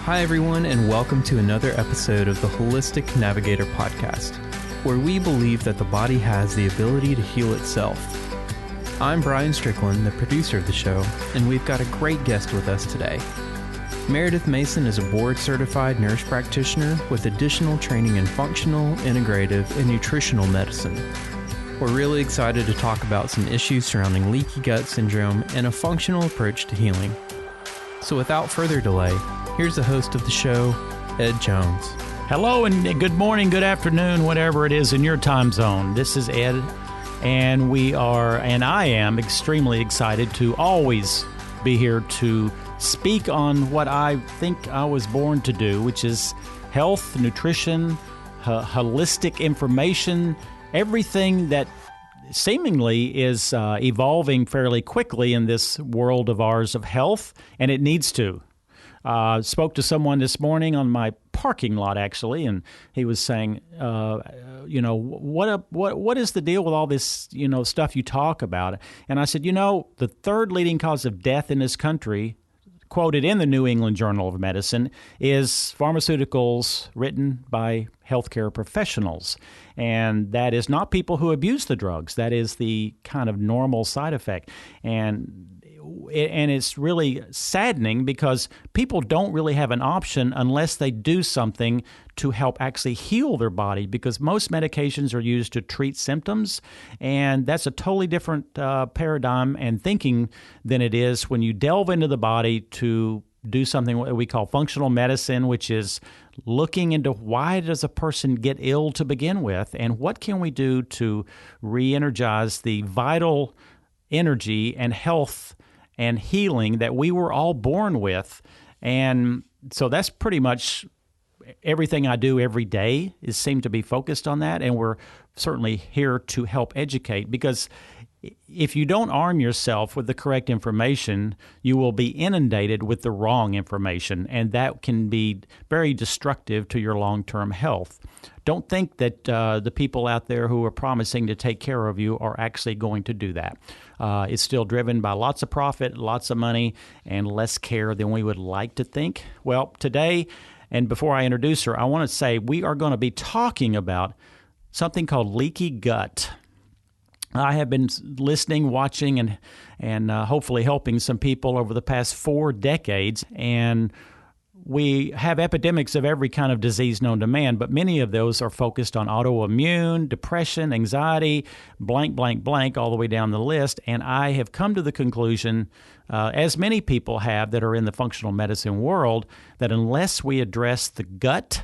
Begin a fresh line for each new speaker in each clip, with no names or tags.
Hi, everyone, and welcome to another episode of the Holistic Navigator podcast, where we believe that the body has the ability to heal itself. I'm Brian Strickland, the producer of the show, and we've got a great guest with us today. Meredith Mason is a board-certified nurse practitioner with additional training in functional, integrative, and nutritional medicine. We're really excited to talk about some issues surrounding leaky gut syndrome and a functional approach to healing. So without further delay, here's the host of the show, Ed Jones.
Hello and good morning, good afternoon, whatever it is in your time zone. This is Ed, and I am extremely excited to always be here to speak on what I think I was born to do, which is health, nutrition, holistic information, everything that seemingly is evolving fairly quickly in this world of ours of health, and it needs to. Spoke to someone this morning on my parking lot, actually, and he was saying, what is the deal with all this, stuff you talk about? And I said, the third leading cause of death in this country, quoted in the New England Journal of Medicine, is pharmaceuticals written by healthcare professionals. And that is not people who abuse the drugs. That is the kind of normal side effect. And it's really saddening because people don't really have an option unless they do something to help actually heal their body, because most medications are used to treat symptoms, and that's a totally different paradigm and thinking than it is when you delve into the body to do something what we call functional medicine, which is looking into why does a person get ill to begin with, and what can we do to re-energize the vital energy and health and healing that we were all born with. And so that's pretty much everything I do every day is seem to be focused on that. And we're certainly here to help educate, because if you don't arm yourself with the correct information, you will be inundated with the wrong information, and that can be very destructive to your long-term health. Don't think that the people out there who are promising to take care of you are actually going to do that. It's still driven by lots of profit, lots of money, and less care than we would like to think. Well, today, and before I introduce her, I want to say we are going to be talking about something called leaky gut. I have been listening, watching, and hopefully helping some people over the past 4 decades, and we have epidemics of every kind of disease known to man, but many of those are focused on autoimmune, depression, anxiety, blank, blank, blank, all the way down the list. And I have come to the conclusion, as many people have that are in the functional medicine world, that unless we address the gut,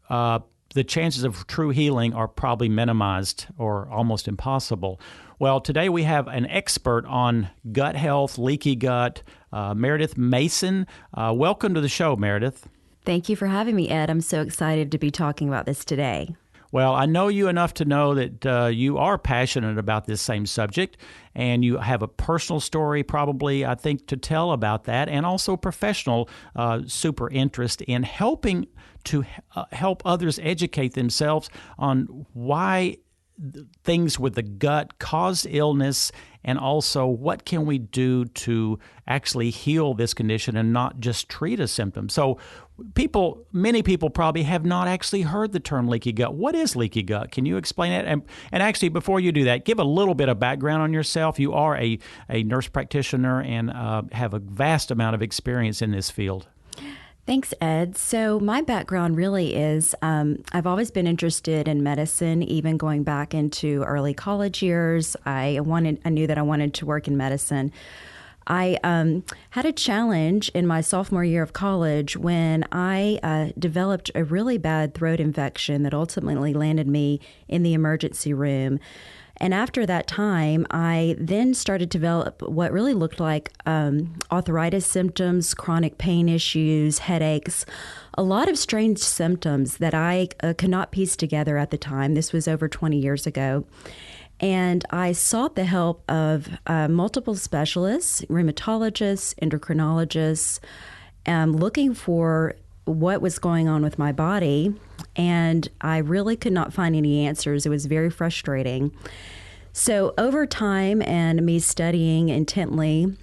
the chances of true healing are probably minimized or almost impossible. Well, today we have an expert on gut health, leaky gut, Meredith Mason. Welcome to the show, Meredith.
Thank you for having me, Ed. I'm so excited to be talking about this today.
Well, I know you enough to know that you are passionate about this same subject, and you have a personal story probably, I think, to tell about that, and also professional super interest in helping to help others educate themselves on why things with the gut cause illness, and also what can we do to actually heal this condition and not just treat a symptom. So many people probably have not actually heard the term leaky gut. What is leaky gut? Can you explain it? And actually, before you do that, give a little bit of background on yourself. You are a nurse practitioner and have a vast amount of experience in this field.
Thanks, Ed. So my background really is I've always been interested in medicine, even going back into early college years. I knew that I wanted to work in medicine. I had a challenge in my sophomore year of college when I developed a really bad throat infection that ultimately landed me in the emergency room. And after that time, I then started to develop what really looked like arthritis symptoms, chronic pain issues, headaches, a lot of strange symptoms that I could not piece together at the time. This was over 20 years ago. And I sought the help of multiple specialists, rheumatologists, endocrinologists, looking for what was going on with my body. And I really could not find any answers. It was very frustrating. So over time and me studying intently,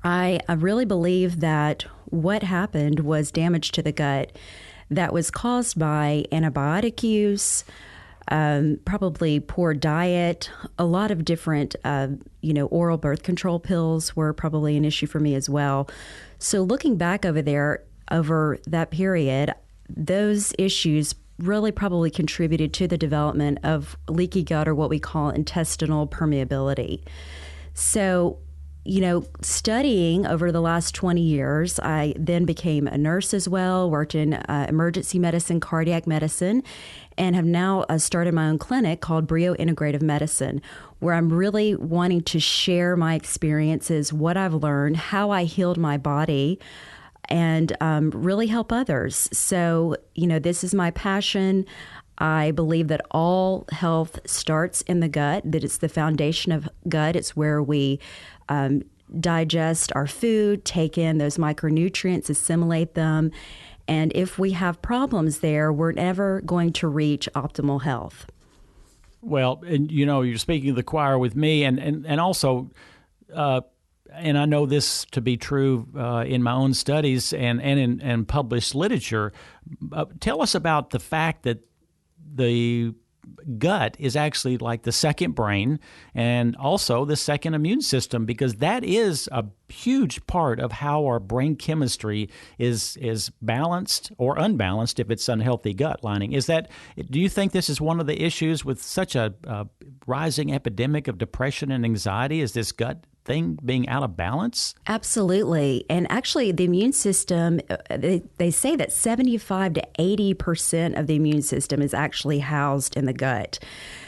I really believe that what happened was damage to the gut that was caused by antibiotic use, probably poor diet, a lot of different, oral birth control pills were probably an issue for me as well. So looking back over that period, those issues really probably contributed to the development of leaky gut, or what we call intestinal permeability. So, studying over the last 20 years, I then became a nurse as well, worked in emergency medicine, cardiac medicine, and have now started my own clinic called Brio Integrative Medicine, where I'm really wanting to share my experiences, what I've learned, how I healed my body, and really help others. So, this is my passion. I believe that all health starts in the gut, that it's the foundation of gut. It's where we digest our food, take in those micronutrients, assimilate them. And if we have problems there, we're never going to reach optimal health.
Well, and you're speaking of the choir with me, and also, and I know this to be true in my own studies and in published literature. Tell us about the fact that the gut is actually like the second brain and also the second immune system, because that is a huge part of how our brain chemistry is balanced or unbalanced if it's unhealthy gut lining. Do you think this is one of the issues with such a rising epidemic of depression and anxiety, is this gut thing being out of balance?
Absolutely. And actually, the immune system, they say that 75 to 80% of the immune system is actually housed in the gut.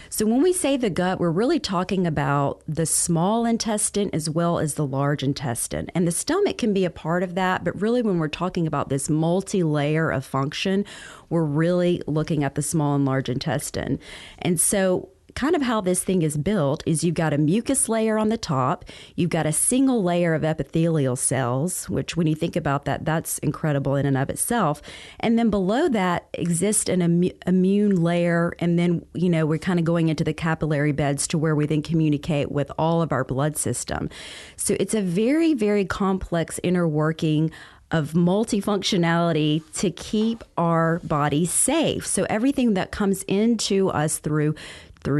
So when we say the gut, we're really talking about the small intestine as well as the large intestine. And the stomach can be a part of that, but really when we're talking about this multi-layer of function, we're really looking at the small and large intestine. And so kind of how this thing is built is you've got a mucus layer on the top, you've got a single layer of epithelial cells, which when you think about that, that's incredible in and of itself. And then below that exists an immune layer, and then, we're kind of going into the capillary beds to where we then communicate with all of our blood system. So it's a very, very complex inner working of multifunctionality to keep our body safe. So everything that comes into us through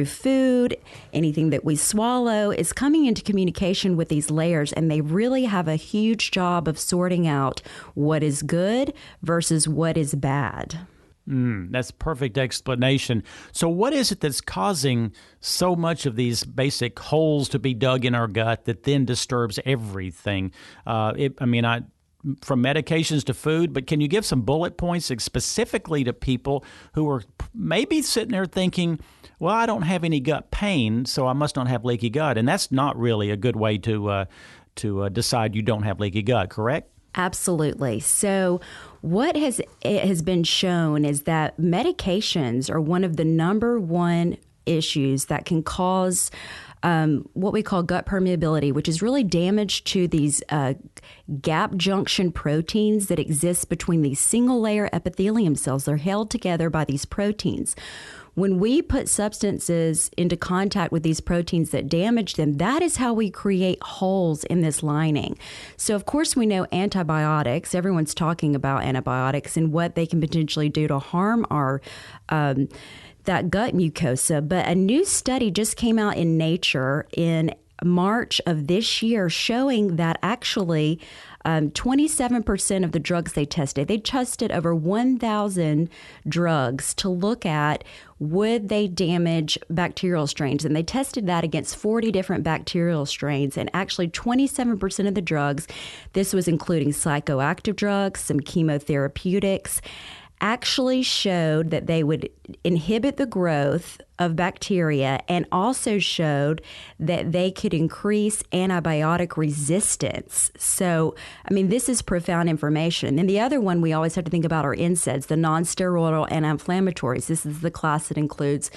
food, anything that we swallow is coming into communication with these layers, and they really have a huge job of sorting out what is good versus what is bad.
That's perfect explanation. So what is it that's causing so much of these basic holes to be dug in our gut that then disturbs everything? From medications to food, but can you give some bullet points specifically to people who are maybe sitting there thinking, well, I don't have any gut pain, so I must not have leaky gut. And that's not really a good way to decide you don't have leaky gut, correct?
Absolutely. So what has been shown is that medications are one of the number one issues that can cause what we call gut permeability, which is really damage to these gap junction proteins that exist between these single layer epithelium cells. They're held together by these proteins. When we put substances into contact with these proteins that damage them, that is how we create holes in this lining. So, of course, we know antibiotics. Everyone's talking about antibiotics and what they can potentially do to harm our that gut mucosa. But a new study just came out in Nature in March of this year showing that actually 27% of the drugs they tested over 1,000 drugs to look at would they damage bacterial strains. And they tested that against 40 different bacterial strains. And actually 27% of the drugs, this was including psychoactive drugs, some chemotherapeutics, actually showed that they would inhibit the growth of bacteria and also showed that they could increase antibiotic resistance. So, this is profound information. And the other one we always have to think about are NSAIDs, the non-steroidal anti-inflammatories. This is the class that includes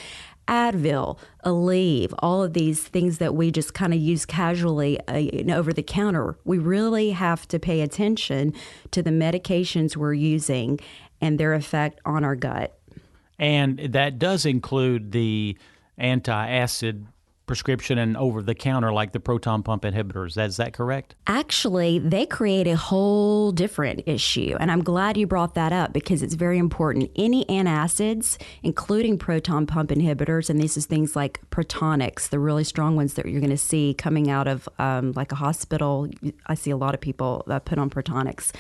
Advil, Aleve, all of these things that we just kind of use casually over the counter. We really have to pay attention to the medications we're using and their effect on our gut.
And that does include the antacid prescription and over-the-counter like the proton pump inhibitors. Is that correct?
Actually, they create a whole different issue, and I'm glad you brought that up because it's very important. Any antacids, including proton pump inhibitors, and this is things like protonics, the really strong ones that you're going to see coming out of like a hospital. I see a lot of people that put on protonics.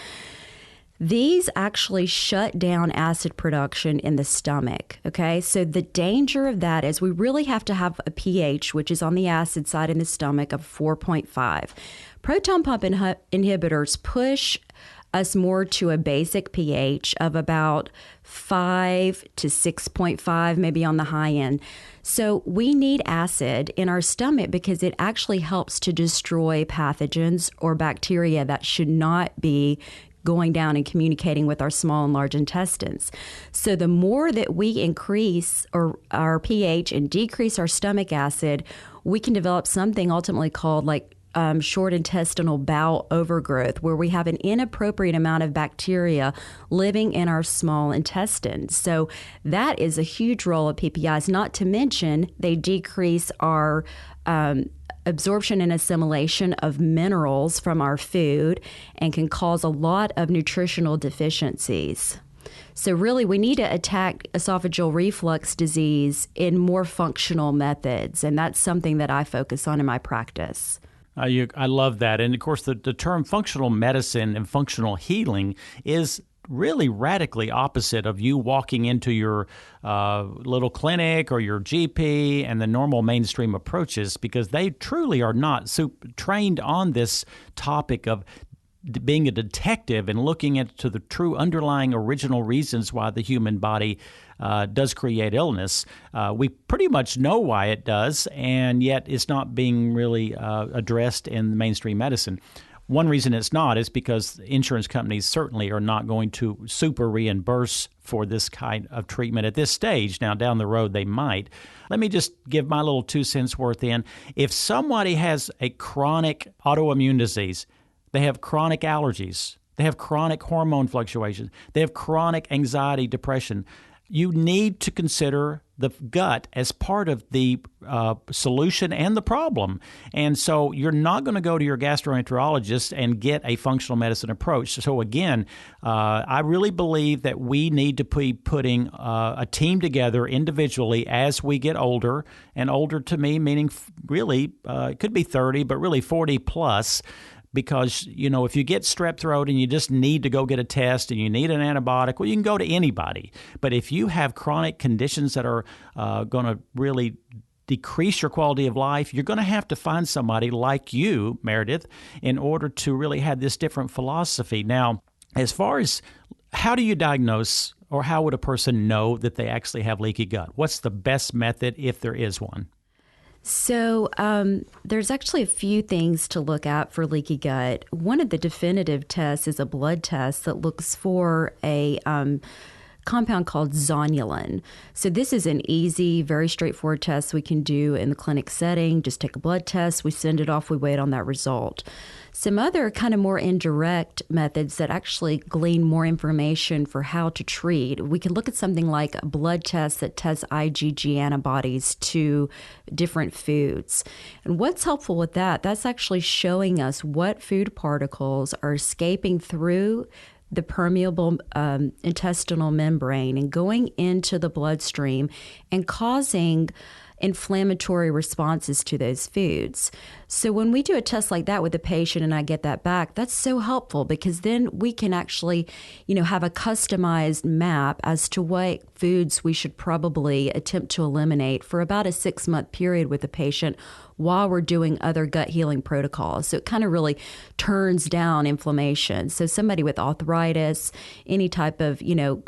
These actually shut down acid production in the stomach, okay? So the danger of that is we really have to have a pH, which is on the acid side in the stomach, of 4.5. Proton pump inhibitors push us more to a basic pH of about 5 to 6.5, maybe on the high end. So we need acid in our stomach because it actually helps to destroy pathogens or bacteria that should not be going down and communicating with our small and large intestines. So the more that we increase our pH and decrease our stomach acid, we can develop something ultimately called like short intestinal bowel overgrowth, where we have an inappropriate amount of bacteria living in our small intestines. So that is a huge role of PPIs, not to mention they decrease our absorption and assimilation of minerals from our food and can cause a lot of nutritional deficiencies. So really, we need to attack esophageal reflux disease in more functional methods, and that's something that I focus on in my practice.
I love that. And of course, the term functional medicine and functional healing is really radically opposite of you walking into your little clinic or your GP and the normal mainstream approaches, because they truly are not trained on this topic of being a detective and looking into the true underlying original reasons why the human body does create illness. We pretty much know why it does, and yet it's not being really addressed in mainstream medicine. One reason it's not is because insurance companies certainly are not going to super reimburse for this kind of treatment at this stage. Now, down the road, they might. Let me just give my little 2 cents worth in. If somebody has a chronic autoimmune disease, they have chronic allergies, they have chronic hormone fluctuations, they have chronic anxiety, depression, you need to consider the gut as part of the solution and the problem. And so you're not going to go to your gastroenterologist and get a functional medicine approach. So again, I really believe that we need to be putting a team together individually as we get older, and older to me meaning really it could be 30, but really 40 plus. Because, if you get strep throat and you just need to go get a test and you need an antibiotic, well, you can go to anybody. But if you have chronic conditions that are going to really decrease your quality of life, you're going to have to find somebody like you, Meredith, in order to really have this different philosophy. Now, as far as how do you diagnose, or how would a person know that they actually have leaky gut? What's the best method if there is one?
So there's actually a few things to look at for leaky gut. One of the definitive tests is a blood test that looks for a compound called zonulin. So this is an easy, very straightforward test we can do in the clinic setting. Just take a blood test, we send it off, we wait on that result. Some other kind of more indirect methods that actually glean more information for how to treat. We can look at something like a blood test that tests IgG antibodies to different foods. And what's helpful with that, that's actually showing us what food particles are escaping through the permeable intestinal membrane and going into the bloodstream and causing inflammatory responses to those foods. So when we do a test like that with a patient and I get that back, that's so helpful because then we can actually, have a customized map as to what foods we should probably attempt to eliminate for about a 6-month period with the patient while we're doing other gut healing protocols. So it kind of really turns down inflammation. So somebody with arthritis, any type of,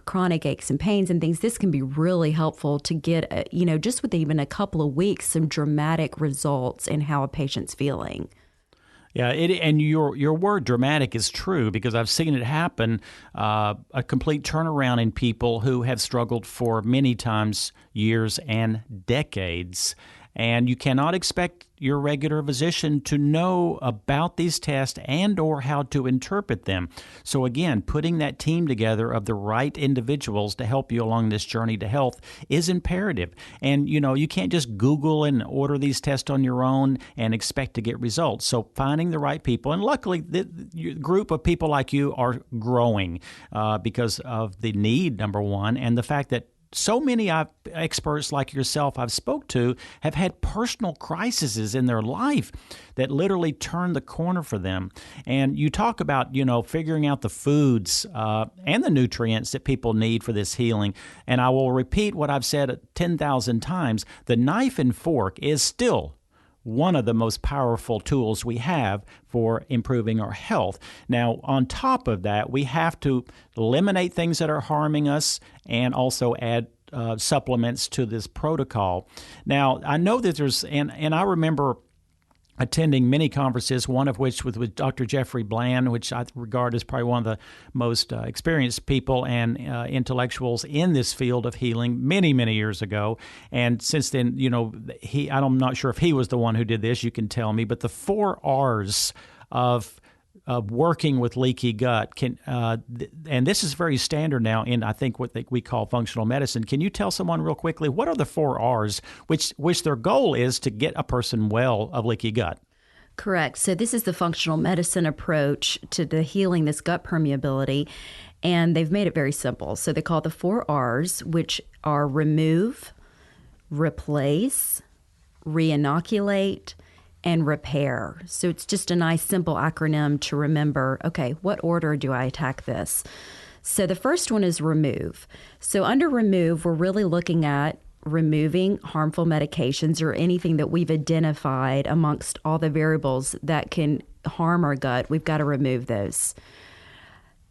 chronic aches and pains and things, this can be really helpful to get, just with even a couple of weeks, some dramatic results in how a patient's feeling.
Yeah, and your word dramatic is true because I've seen it happen, a complete turnaround in people who have struggled for many times years and decades. And you cannot expect your regular physician to know about these tests and or how to interpret them. So again, putting that team together of the right individuals to help you along this journey to health is imperative. And you can't just Google and order these tests on your own and expect to get results. So finding the right people, and luckily the group of people like you are growing because of the need, number one, and the fact that so many experts like yourself I've spoke to have had personal crises in their life that literally turned the corner for them. And you talk about, figuring out the foods and the nutrients that people need for this healing. And I will repeat what I've said 10,000 times. The knife and fork is still one of the most powerful tools we have for improving our health. Now, on top of that, we have to eliminate things that are harming us and also add supplements to this protocol. Now, I know that there's, and I remember attending many conferences, one of which was with Dr. Jeffrey Bland, which I regard as probably one of the most experienced people and intellectuals in this field of healing many, many years ago. And since then, I'm not sure if he was the one who did this, you can tell me, but the 4 R's of working with leaky gut and this is very standard now in, I think, what we call functional medicine. Can you tell someone real quickly, what are the 4 R's, which their goal is to get a person well of leaky gut?
Correct. So this is the functional medicine approach to the healing this gut permeability, and they've made it very simple. So they call it the 4 R's, which are remove, replace, re-inoculate, and repair. So it's just a nice simple acronym to remember, okay, what order do I attack this? So the first one is remove. So under remove, we're really looking at removing harmful medications or anything that we've identified amongst all the variables that can harm our gut. We've got to remove those.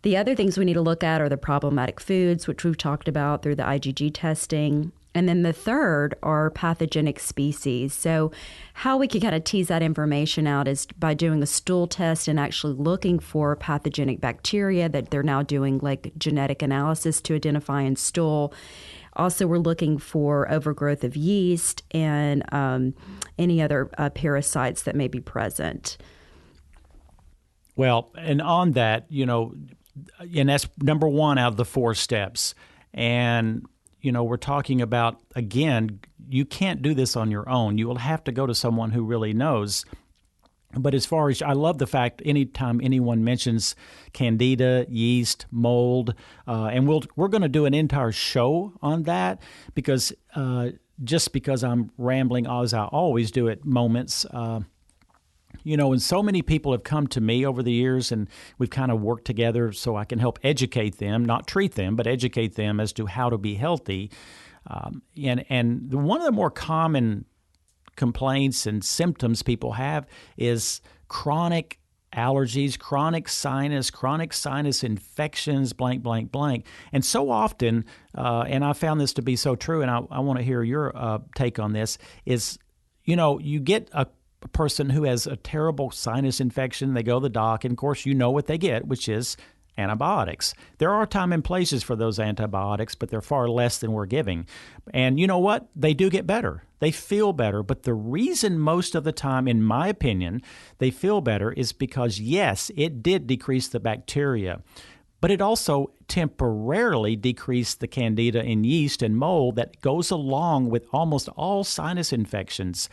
The other things we need to look at are the problematic foods, which we've talked about through the IgG testing. And then the third are pathogenic species. So how we can kind of tease that information out is by doing a stool test and actually looking for pathogenic bacteria that they're now doing like genetic analysis to identify in stool. Also, we're looking for overgrowth of yeast and any other parasites that may be present.
Well, and on that, and that's number 1 out of the 4 steps. And we're talking about, again, you can't do this on your own. You will have to go to someone who really knows. But as far as, I love the fact anytime anyone mentions candida, yeast, mold, and we're going to do an entire show on that because just because I'm rambling as I always do at moments, and so many people have come to me over the years, and we've kind of worked together so I can help educate them, not treat them, but educate them as to how to be healthy. And one of the more common complaints and symptoms people have is chronic allergies, chronic sinus infections, blank, blank, blank. And so often, and I found this to be so true, and I want to hear your take on this, is, you get a person who has a terrible sinus infection, they go to the doc, and of course you know what they get, which is antibiotics. There are time and places for those antibiotics, but they're far less than we're giving. And you know what? They do get better. They feel better. But the reason most of the time, in my opinion, they feel better is because, yes, it did decrease the bacteria, but it also temporarily decreased the candida and yeast and mold that goes along with almost all sinus infections.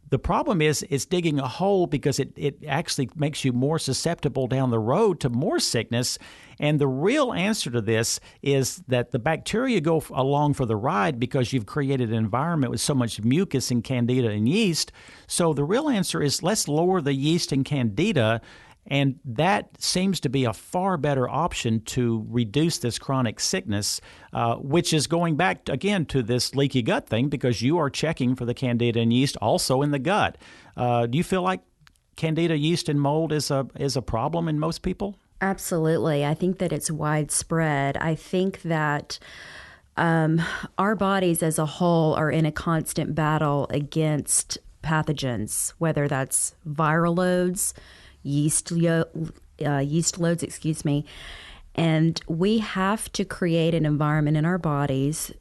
The problem is it's digging a hole because it actually makes you more susceptible down the road to more sickness. And the real answer to this is that the bacteria go along for the ride because you've created an environment with so much mucus and candida and yeast. So the real answer is let's lower the yeast and candida. And that seems to be a far better option to reduce this chronic sickness, which is going back, again, to this leaky gut thing because you are checking for the candida and yeast also in the gut. Do you feel like candida, yeast, and mold is a problem in most people?
Absolutely. I think that it's widespread. I think that our bodies as a whole are in a constant battle against pathogens, whether that's viral loads, yeast loads, And we have to create an environment in our bodies,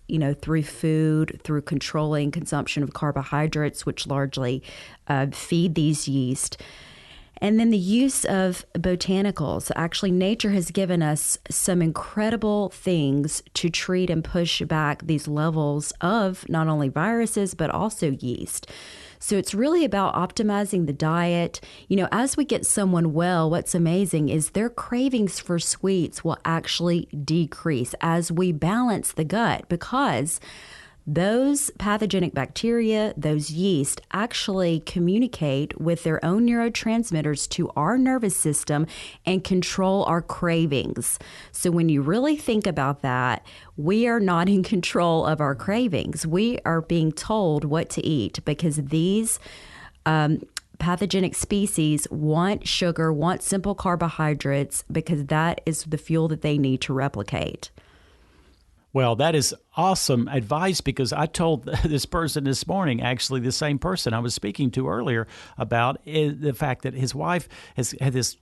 through food, through controlling consumption of carbohydrates, which largely feed these yeast. And then the use of botanicals. Actually, nature has given us some incredible things to treat and push back these levels of not only viruses, but also yeast. So it's really about optimizing the diet. As we get someone well, what's amazing is their cravings for sweets will actually decrease as we balance the gut, because those pathogenic bacteria, those yeast, actually communicate with their own neurotransmitters to our nervous system and control our cravings. So when you really think about that, we are not in control of our cravings. We are being told what to eat because these pathogenic species want sugar, want simple carbohydrates, because that is the fuel that they need to replicate.
Well, that is awesome advice, because I told this person this morning, actually the same person I was speaking to earlier, about the fact that his wife has had this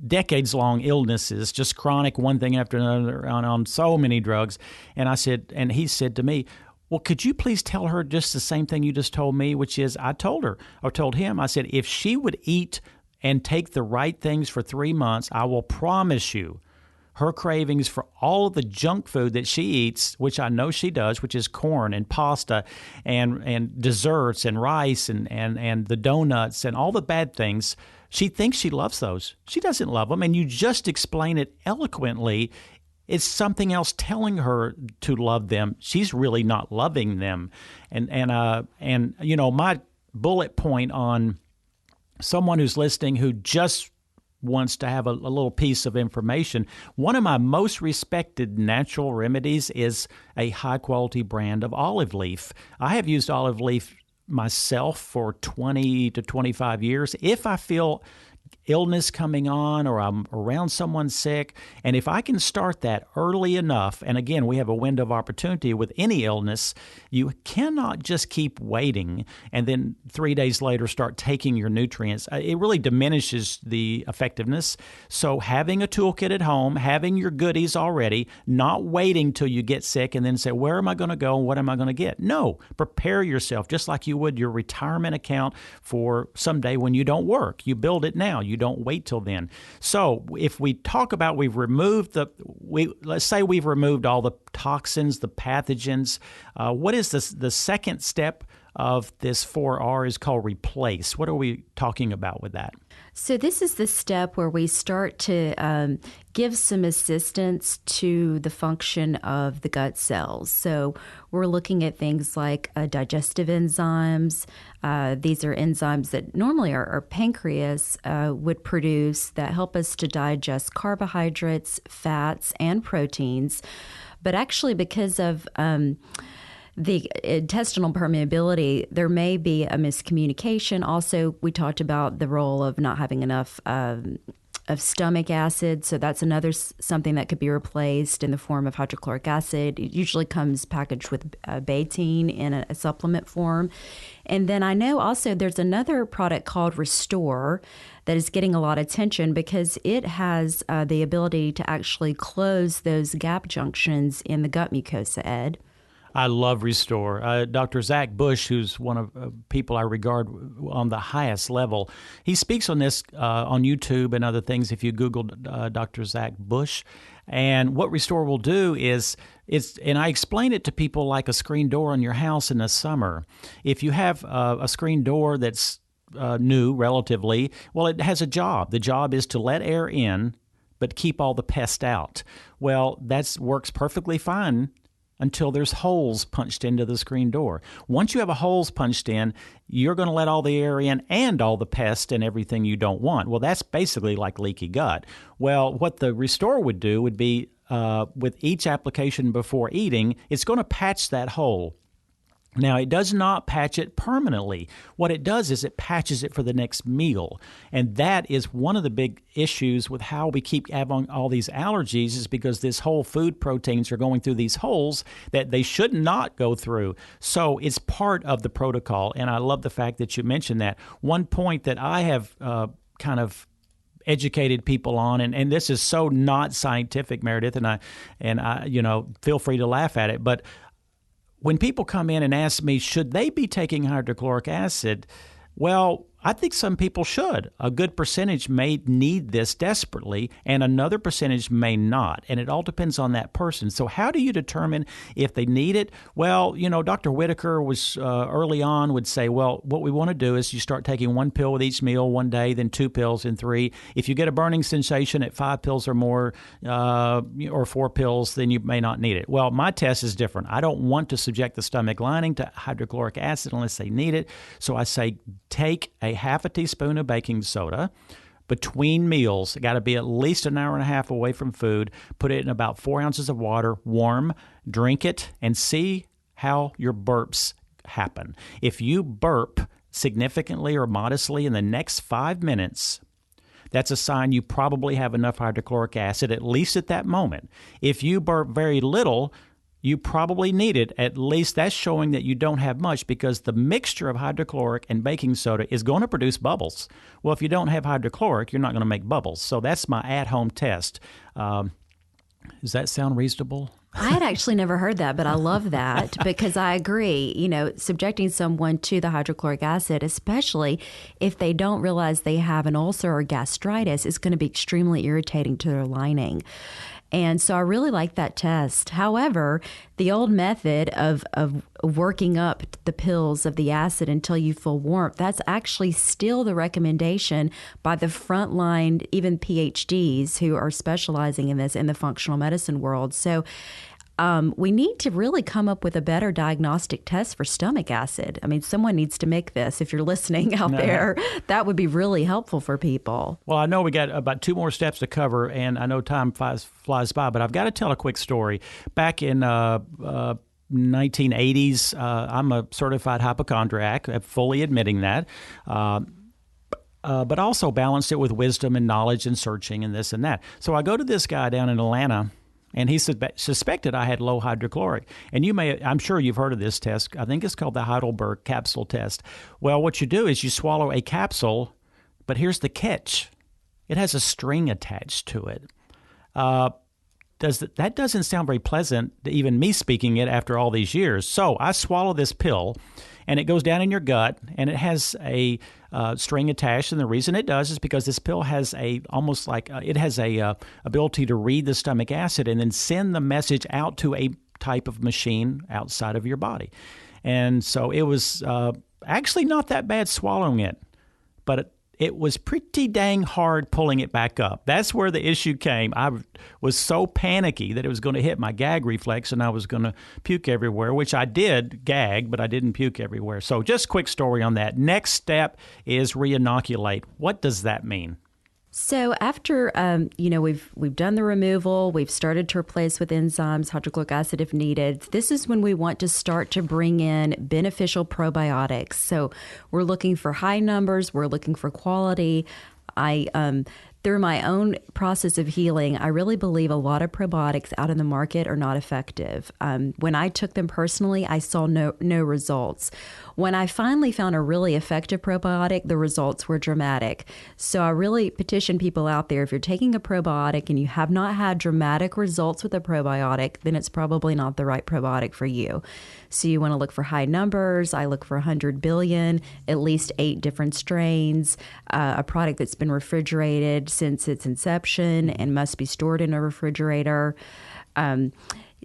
decades-long illnesses, just chronic, one thing after another, on so many drugs. And he said to me, well, could you please tell her just the same thing you just told me, which is I told him, I said, if she would eat and take the right things for 3 months, I will promise you her cravings for all of the junk food that she eats, which I know she does, which is corn and pasta and desserts and rice and the donuts and all the bad things, she thinks she loves those. She doesn't love them. And you just explain it eloquently. It's something else telling her to love them. She's really not loving them. And my bullet point on someone who's listening who just wants to have a little piece of information. One of my most respected natural remedies is a high-quality brand of olive leaf. I have used olive leaf myself for 20 to 25 years. If I feel illness coming on or I'm around someone sick, and if I can start that early enough, and again, we have a window of opportunity with any illness, you cannot just keep waiting and then 3 days later start taking your nutrients. It really diminishes the effectiveness. So having a toolkit at home, having your goodies already, not waiting till you get sick and then say, where am I going to go and what am I going to get? No, prepare yourself just like you would your retirement account for someday when you don't work. You build it now. You don't wait till then. So if we talk about let's say we've removed all the toxins, the pathogens, what is the second step of this 4R is called replace. What are we talking about with that?
So this is the step where we start to give some assistance to the function of the gut cells. So we're looking at things like digestive enzymes. These are enzymes that normally our pancreas would produce that help us to digest carbohydrates, fats, and proteins. But actually, because of the intestinal permeability, there may be a miscommunication. Also, we talked about the role of not having enough of stomach acid. So that's another something that could be replaced in the form of hydrochloric acid. It usually comes packaged with betaine in a supplement form. And then I know also there's another product called Restore that is getting a lot of attention because it has the ability to actually close those gap junctions in the gut mucosa, Ed.
I love Restore. Dr. Zach Bush, who's one of people I regard on the highest level, he speaks on this on YouTube and other things if you Google Dr. Zach Bush. And what Restore will do is, and I explain it to people like a screen door in your house in the summer. If you have a screen door that's new relatively, well, it has a job. The job is to let air in, but keep all the pests out. Well, that works perfectly fine until there's holes punched into the screen door. Once you have holes punched in, you're going to let all the air in and all the pests and everything you don't want. Well, that's basically like leaky gut. Well, what the Restore would do would be, with each application before eating, it's going to patch that hole. Now, it does not patch it permanently. What it does is it patches it for the next meal. And that is one of the big issues with how we keep having all these allergies, is because this whole food proteins are going through these holes that they should not go through. So it's part of the protocol. And I love the fact that you mentioned that. One point that I have kind of educated people on, and this is so not scientific, Meredith, and I feel free to laugh at it, but when people come in and ask me, should they be taking hydrochloric acid? Well, I think some people should. A good percentage may need this desperately, and another percentage may not. And it all depends on that person. So how do you determine if they need it? Well, Dr. Whitaker was early on would say, well, what we want to do is you start taking 1 pill with each meal one day, then 2 pills, and 3. If you get a burning sensation at 5 pills or more, or 4 pills, then you may not need it. Well, my test is different. I don't want to subject the stomach lining to hydrochloric acid unless they need it. So I say take a half a teaspoon of baking soda between meals. It got to be at least an hour and a half away from food. Put it in about 4 ounces of water, warm, drink it, and see how your burps happen. If you burp significantly or modestly in the next 5 minutes, that's a sign you probably have enough hydrochloric acid, at least at that moment. If you burp very little, you probably need it. At least that's showing that you don't have much, because the mixture of hydrochloric and baking soda is going to produce bubbles. Well, if you don't have hydrochloric, you're not going to make bubbles. So that's my at-home test. Does that sound reasonable?
I had actually never heard that, but I love that because I agree, subjecting someone to the hydrochloric acid, especially if they don't realize they have an ulcer or gastritis, is going to be extremely irritating to their lining. And so I really like that test. However, the old method of working up the pills of the acid until you feel warmth, that's actually still the recommendation by the frontline, even PhDs who are specializing in this in the functional medicine world. So we need to really come up with a better diagnostic test for stomach acid. I mean, someone needs to make this. If you're listening out there, that would be really helpful for people.
Well, I know we got about 2 more steps to cover, and I know time flies by, but I've got to tell a quick story. Back in 1980s, I'm a certified hypochondriac, fully admitting that. But also balanced it with wisdom and knowledge and searching and this and that. So I go to this guy down in Atlanta, and he suspected I had low hydrochloric. And I'm sure you've heard of this test. I think it's called the Heidelberg capsule test. Well, what you do is you swallow a capsule, but here's the catch. It has a string attached to it. That doesn't sound very pleasant, even me speaking it after all these years. So I swallow this pill, and it goes down in your gut, and it has a string attached. And the reason it does is because this pill has ability to read the stomach acid and then send the message out to a type of machine outside of your body. And so it was actually not that bad swallowing it, but it was pretty dang hard pulling it back up. That's where the issue came. I was so panicky that it was going to hit my gag reflex and I was going to puke everywhere, which I did gag, but I didn't puke everywhere. So just quick story on that. Next step is reinoculate. What does that mean?
So after, we've done the removal, we've started to replace with enzymes, hydrochloric acid if needed. This is when we want to start to bring in beneficial probiotics. So we're looking for high numbers, we're looking for quality. Through my own process of healing, I really believe a lot of probiotics out in the market are not effective. When I took them personally, I saw no results. When I finally found a really effective probiotic, the results were dramatic. So I really petition people out there, if you're taking a probiotic and you have not had dramatic results with a probiotic, then it's probably not the right probiotic for you. So you want to look for high numbers. I look for 100 billion, at least 8 different strains, a product that's been refrigerated since its inception and must be stored in a refrigerator.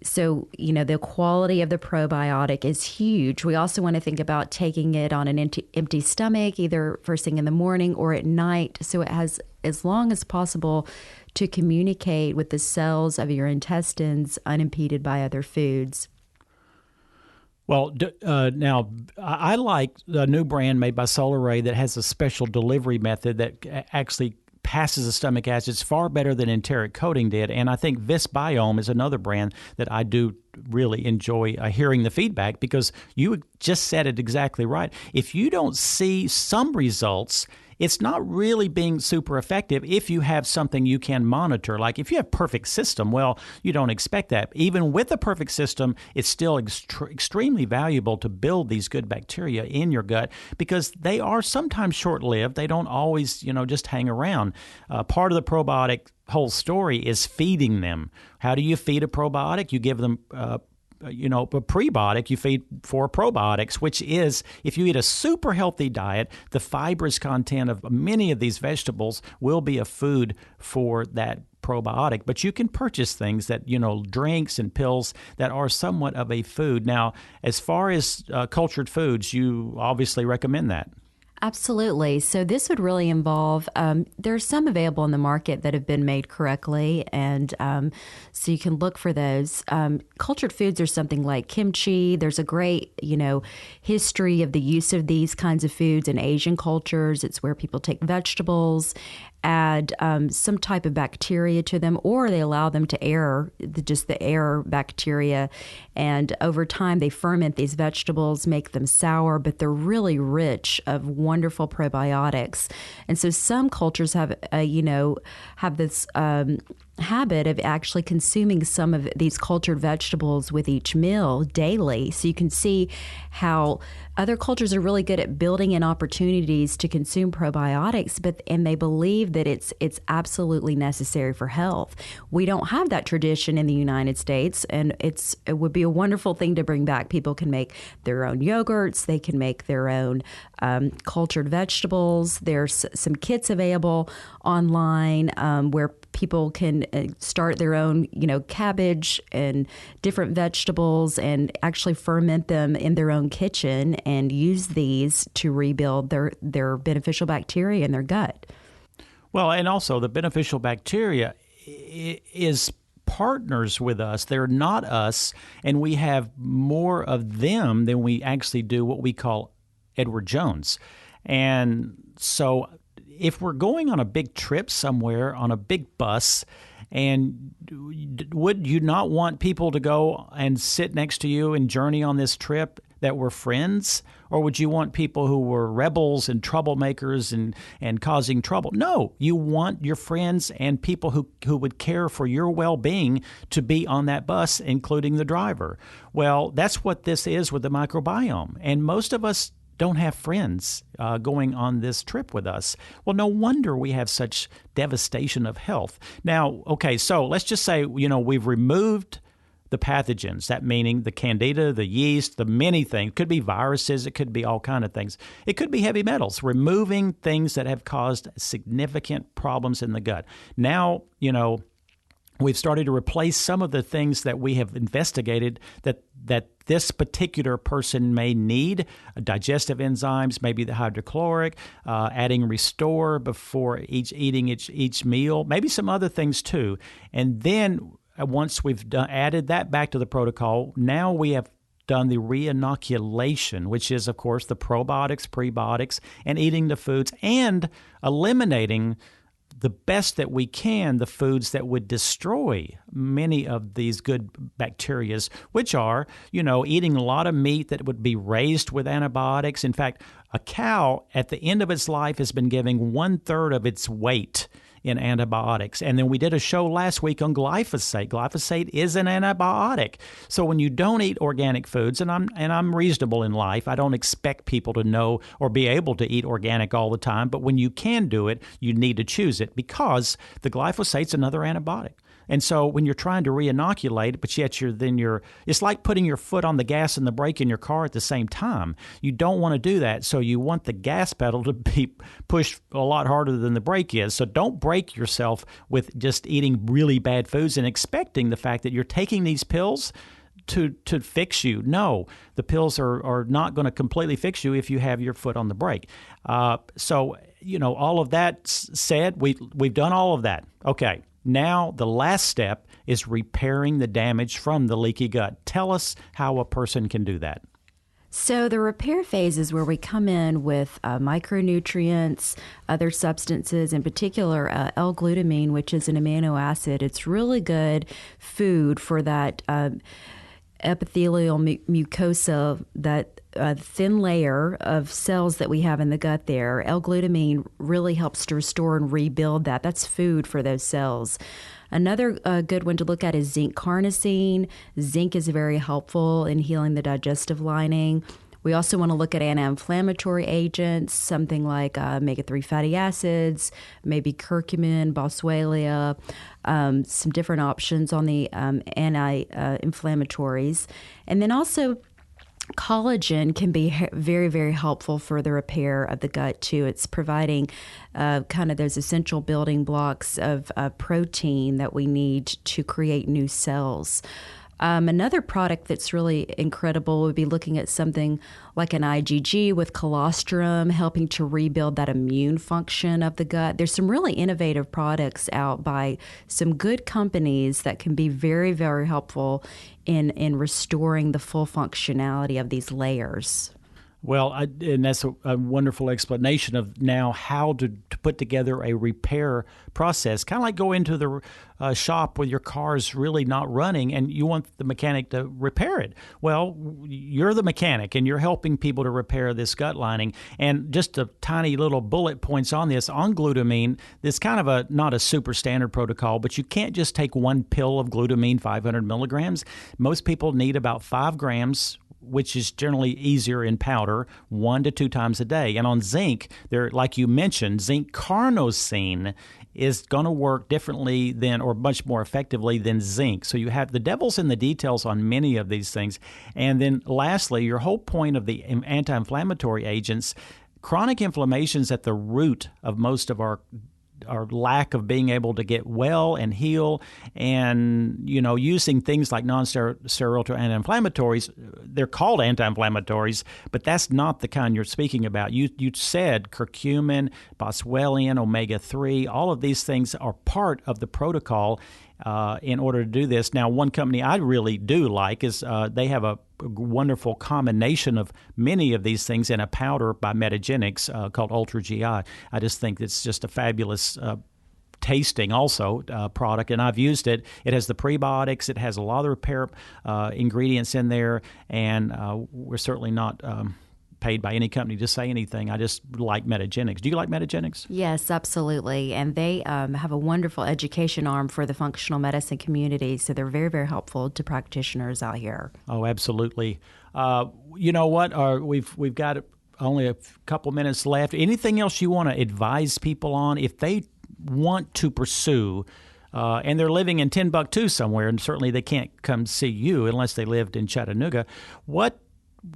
So, the quality of the probiotic is huge. We also want to think about taking it on an empty stomach, either first thing in the morning or at night, so it has as long as possible to communicate with the cells of your intestines unimpeded by other foods.
Well, now, I like the new brand made by Solar Ray that has a special delivery method that actually passes the stomach acids far better than enteric coating did. And I think Visbiome is another brand that I do really enjoy hearing the feedback, because you just said it exactly right. If you don't see some results, it's not really being super effective if you have something you can monitor. Like if you have perfect system, well, you don't expect that. Even with a perfect system, it's still extremely valuable to build these good bacteria in your gut because they are sometimes short-lived. They don't always, just hang around. Part of the probiotic whole story is feeding them. How do you feed a probiotic? You give them a prebiotic, you feed for probiotics, which is, if you eat a super healthy diet, the fibrous content of many of these vegetables will be a food for that probiotic. But you can purchase things that, drinks and pills that are somewhat of a food. Now, as far as cultured foods, you obviously recommend that.
Absolutely. So this would really involve, there's some available in the market that have been made correctly, and so you can look for those. Cultured foods are something like kimchi. There's a great, history of the use of these kinds of foods in Asian cultures. It's where people take vegetables, add some type of bacteria to them, or they allow them to air, just the air bacteria. And over time, they ferment these vegetables, make them sour, but they're really rich of wonderful probiotics. And so some cultures have this habit of actually consuming some of these cultured vegetables with each meal daily. So you can see how other cultures are really good at building in opportunities to consume probiotics, and they believe that it's absolutely necessary for health. We don't have that tradition in the United States, and it would be a wonderful thing to bring back. People can make their own yogurts. They can make their own cultured vegetables. There's some kits available online where people can start their own, cabbage and different vegetables and actually ferment them in their own kitchen and use these to rebuild their beneficial bacteria in their gut.
Well, and also the beneficial bacteria is partners with us. They're not us, and we have more of them than we actually do what we call Edward Jones. And so if we're going on a big trip somewhere on a big bus, and would you not want people to go and sit next to you and journey on this trip that were friends? Or would you want people who were rebels and troublemakers and causing trouble? No, you want your friends and people who would care for your well-being to be on that bus, including the driver. Well, that's what this is with the microbiome. And most of us don't have friends going on this trip with us. Well, no wonder we have such devastation of health. Now, okay, so let's just say, we've removed the pathogens, that meaning the candida, the yeast, the many things. It could be viruses, it could be all kind of things. It could be heavy metals, removing things that have caused significant problems in the gut. Now, we've started to replace some of the things that we have investigated that this particular person may need, digestive enzymes, maybe the hydrochloric, adding Restore before eating each meal, maybe some other things too. And then once we've added that back to the protocol, now we have done the reinoculation, which is, of course, the probiotics, prebiotics, and eating the foods and eliminating the best that we can, the foods that would destroy many of these good bacteria, which are, eating a lot of meat that would be raised with antibiotics. In fact, a cow at the end of its life has been giving 1/3 of its weight in antibiotics. And then we did a show last week on glyphosate. Glyphosate is an antibiotic. So when you don't eat organic foods, and I'm reasonable in life, I don't expect people to know or be able to eat organic all the time, but when you can do it, you need to choose it because the glyphosate's another antibiotic. And so when you're trying to reinoculate, but yet it's like putting your foot on the gas and the brake in your car at the same time. You don't want to do that. So you want the gas pedal to be pushed a lot harder than the brake is. So don't break yourself with just eating really bad foods and expecting the fact that you're taking these pills to fix you. No, the pills are not going to completely fix you if you have your foot on the brake. So, all of that said, we've done all of that. Okay. Now, the last step is repairing the damage from the leaky gut. Tell us how a person can do that.
So the repair phase is where we come in with micronutrients, other substances, in particular L-glutamine, which is an amino acid. It's really good food for that epithelial mucosa that thin layer of cells that we have in the gut there. L-glutamine really helps to restore and rebuild that. That's food for those cells. Another good one to look at is zinc carnosine. Zinc is very helpful in healing the digestive lining. We also want to look at anti-inflammatory agents, something like omega-3 fatty acids, maybe curcumin, boswellia, some different options on the anti-inflammatories. And then also collagen can be very, very helpful for the repair of the gut, too. It's providing kind of those essential building blocks of protein that we need to create new cells. Another product that's really incredible would be looking at something like an IgG with colostrum, helping to rebuild that immune function of the gut. There's some really innovative products out by some good companies that can be very, very helpful in restoring the full functionality of these layers.
Well, and that's a wonderful explanation of now how to put together a repair process. Kind of like go into the shop with your car's really not running and you want the mechanic to repair it. Well, you're the mechanic and you're helping people to repair this gut lining. And just a tiny little bullet points on this, on glutamine, this kind of not a super standard protocol, but you can't just take one pill of glutamine, 500 milligrams. Most people need about 5 grams, which is generally easier in powder, 1 to 2 times a day. And on zinc, like you mentioned, zinc carnosine is going to work differently than, or much more effectively than zinc. So you have the devil's in the details on many of these things. And then lastly, your whole point of the anti-inflammatory agents, chronic inflammation is at the root of most of our lack of being able to get well and heal, and using things like non-steroidal anti-inflammatories. They're called anti-inflammatories, but that's not the kind you're speaking about. You said curcumin, boswellian, omega-3, all of these things are part of the protocol in order to do this. Now, one company I really do like is they have a wonderful combination of many of these things in a powder by Metagenics called Ultra GI. I just think it's just a fabulous tasting also product, and I've used it. It has the prebiotics. It has a lot of repair ingredients in there, and we're certainly not paid by any company to say anything. I just like Metagenics. Do you like Metagenics?
Yes, absolutely. And they have a wonderful education arm for the functional medicine community, so they're very, very helpful to practitioners out here.
Oh, absolutely. You know what? We've got only a couple minutes left. Anything else you want to advise people on if they want to pursue and they're living in Timbuktu somewhere, and certainly they can't come see you unless they lived in Chattanooga? What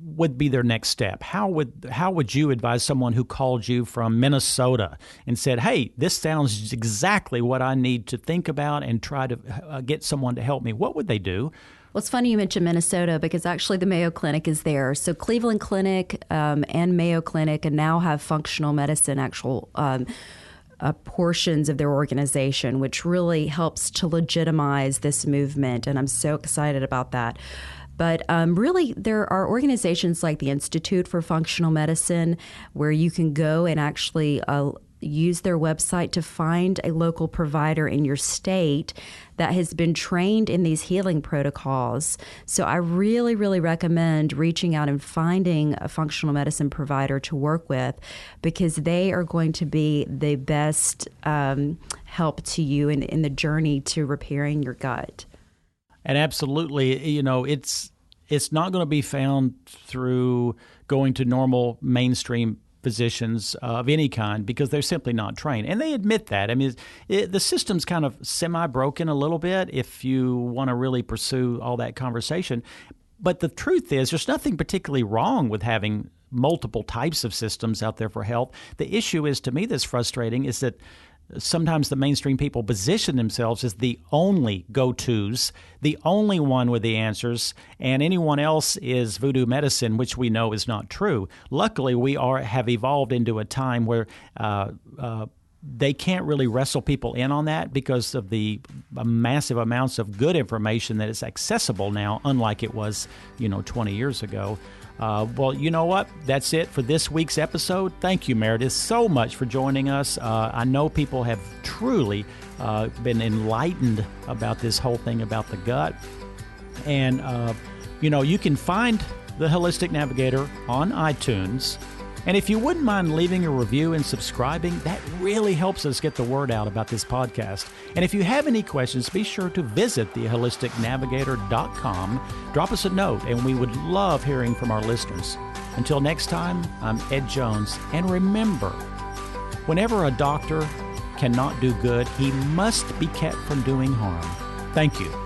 would be their next step? How would you advise someone who called you from Minnesota and said, hey, this sounds exactly what I need to think about and try to get someone to help me? What would they do?
Well, it's funny you mentioned Minnesota because actually the Mayo Clinic is there. So Cleveland Clinic and Mayo Clinic and now have functional medicine actual portions of their organization, which really helps to legitimize this movement. And I'm so excited about that. But really, there are organizations like the Institute for Functional Medicine where you can go and actually use their website to find a local provider in your state that has been trained in these healing protocols. So I really, really recommend reaching out and finding a functional medicine provider to work with, because they are going to be the best help to you in the journey to repairing your gut.
And absolutely, it's not going to be found through going to normal mainstream physicians of any kind, because they're simply not trained. And they admit that. I mean, the system's kind of semi-broken a little bit if you want to really pursue all that conversation. But the truth is, there's nothing particularly wrong with having multiple types of systems out there for health. The issue is, to me, that's frustrating, is that sometimes the mainstream people position themselves as the only go-tos, the only one with the answers, and anyone else is voodoo medicine, which we know is not true. Luckily, we have evolved into a time where they can't really wrestle people in on that because of the massive amounts of good information that is accessible now, unlike it was, 20 years ago. Well, you know what? That's it for this week's episode. Thank you, Meredith, so much for joining us. I know people have truly been enlightened about this whole thing about the gut. And, you can find The Holistic Navigator on iTunes. And if you wouldn't mind leaving a review and subscribing, that really helps us get the word out about this podcast. And if you have any questions, be sure to visit theholisticnavigator.com. Drop us a note, and we would love hearing from our listeners. Until next time, I'm Ed Jones. And remember, whenever a doctor cannot do good, he must be kept from doing harm. Thank you.